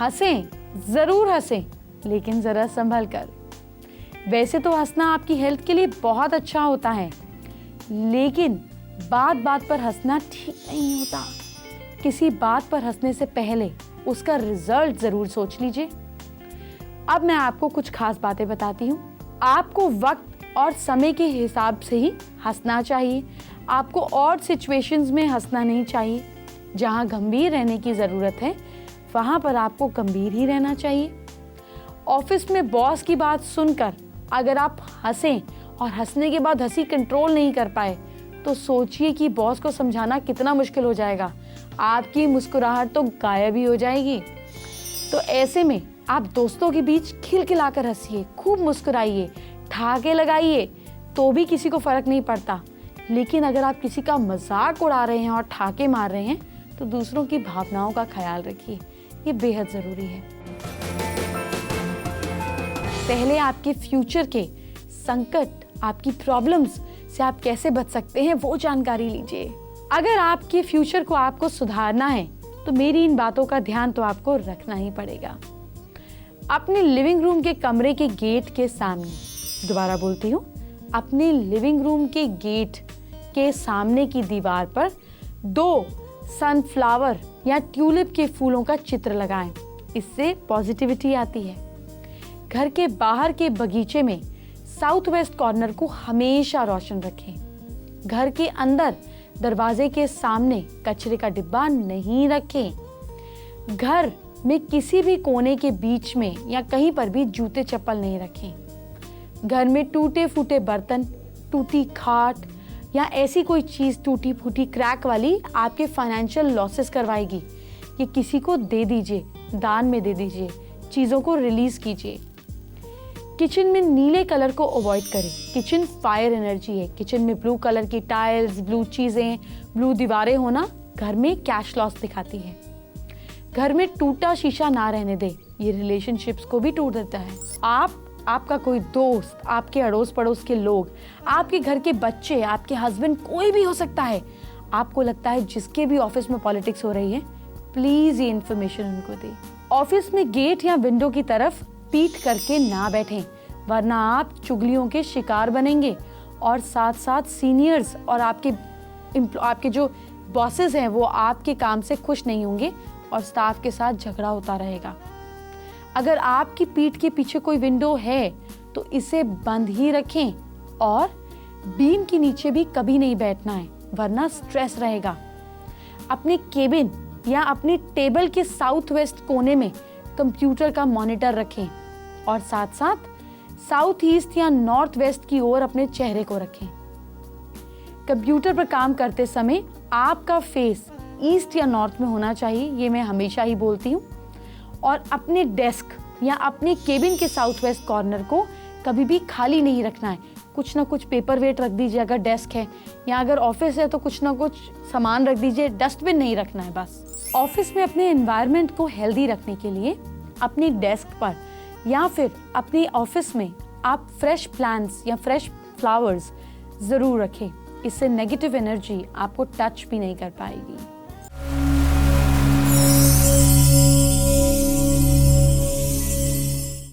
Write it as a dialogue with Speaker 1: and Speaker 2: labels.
Speaker 1: हंसें, जरूर हंसें, लेकिन जरा संभल कर। वैसे तो हंसना आपकी हेल्थ के लिए बहुत अच्छा होता है, लेकिन बात बात पर हंसना ठीक नहीं होता। किसी बात पर हंसने से पहले उसका रिजल्ट जरूर सोच लीजिए। अब मैं आपको कुछ खास बातें बताती हूँ। आपको वक्त और समय के हिसाब से ही हंसना चाहिए। आपको और सिचुएशंस में हंसना नहीं चाहिए। जहाँ गंभीर रहने की ज़रूरत है वहाँ पर आपको गंभीर ही रहना चाहिए। ऑफिस में बॉस की बात सुनकर अगर आप हंसें और हंसने के बाद हंसी कंट्रोल नहीं कर पाए तो सोचिए कि बॉस को समझाना कितना मुश्किल हो जाएगा। आपकी मुस्कुराहट तो गायब ही हो जाएगी। तो ऐसे में आप दोस्तों के बीच खिलखिलाकर हंसिए, खूब मुस्कुराइए, ठहाके लगाइए, तो भी किसी को फर्क नहीं पड़ता। लेकिन अगर आप किसी का मजाक उड़ा रहे हैं और ठहाके मार रहे हैं तो दूसरों की भावनाओं का ख्याल रखिए, ये बेहद जरूरी है। पहले आपके फ्यूचर के संकट, आपकी प्रॉब्लम्स से आप कैसे बच सकते हैं वो जानकारी लीजिए। अगर आपके फ्यूचर को आपको सुधारना है तो मेरी इन बातों का ध्यान तो आपको रखना ही पड़ेगा। अपने लिविंग रूम के कमरे के गेट के सामने, दोबारा बोलती हूँ, अपने लिविंग रूम के गेट के सामने की दीवार पर 2 सनफ्लावर या ट्यूलिप के फूलों का चित्र लगाएं। इससे पॉजिटिविटी आती है। घर के बाहर के बगीचे में साउथ वेस्ट कॉर्नर को हमेशा रोशन रखें। घर के अंदर दरवाजे के सामने कचरे का डिब्बा नहीं रखें। घर में किसी भी कोने के बीच में या कहीं पर भी जूते चप्पल नहीं रखें। घर में टूटे फूटे बर्तन, टूटी खाट या ऐसी कोई चीज टूटी फूटी क्रैक वाली आपके फाइनेंशियल लॉसेस करवाएगी, ये किसी को दे दीजिए, दान में दे दीजिए, चीजों को रिलीज कीजिए। किचन में नीले कलर को अवॉइड करें। किचन फायर एनर्जी है। किचन में ब्लू कलर की टाइल्स, ब्लू चीजें, ब्लू दीवारें होना घर में कैश लॉस दिखाती है। घर में टूटा शीशा ना रहने दे, ये रिलेशनशिप्स को भी टूट देता है। आपका कोई दोस्त, आपके अड़ोस पड़ोस के लोग, आपके घर के बच्चे, आपके हस्बैंड, कोई भी हो सकता है, आपको लगता है जिसके भी ऑफिस में पॉलिटिक्स हो रही है, प्लीज ये इन्फॉर्मेशन उनको दे। ऑफिस में गेट या विंडो की तरफ पीठ करके ना बैठें, वरना आप चुगलियों के शिकार बनेंगे और साथ साथ सीनियर्स और आपके जो बॉसेस हैं वो आपके काम से खुश नहीं होंगे और स्टाफ के साथ झगड़ा होता रहेगा। अगर आपकी पीठ के पीछे कोई विंडो है तो इसे बंद ही रखें और बीम के नीचे भी कभी नहीं बैठना है, वरना स्ट्रेस रहेगा। अपने केबिन या अपने टेबल के साउथ वेस्ट कोने में कंप्यूटर का मॉनिटर रखें और साथ साथ साउथ ईस्ट या नॉर्थ वेस्ट की ओर अपने चेहरे को रखें। कंप्यूटर पर काम करते समय आपका फेस ईस्ट या नॉर्थ में होना चाहिए, ये मैं हमेशा ही बोलती हूँ। और अपने डेस्क या अपने केबिन के साउथ वेस्ट कॉर्नर को कभी भी खाली नहीं रखना है। कुछ ना कुछ पेपर वेट रख दीजिए अगर डेस्क है, या अगर ऑफिस है तो कुछ ना कुछ सामान रख दीजिए, डस्टबिन नहीं रखना है बस। ऑफिस में अपने एनवायरनमेंट को हेल्दी रखने के लिए अपनी डेस्क पर या फिर अपनी ऑफिस में आप फ्रेश प्लांट्स या फ्रेश फ्लावर्स जरूर रखें। इससे नेगेटिव एनर्जी आपको टच भी नहीं कर पाएगी।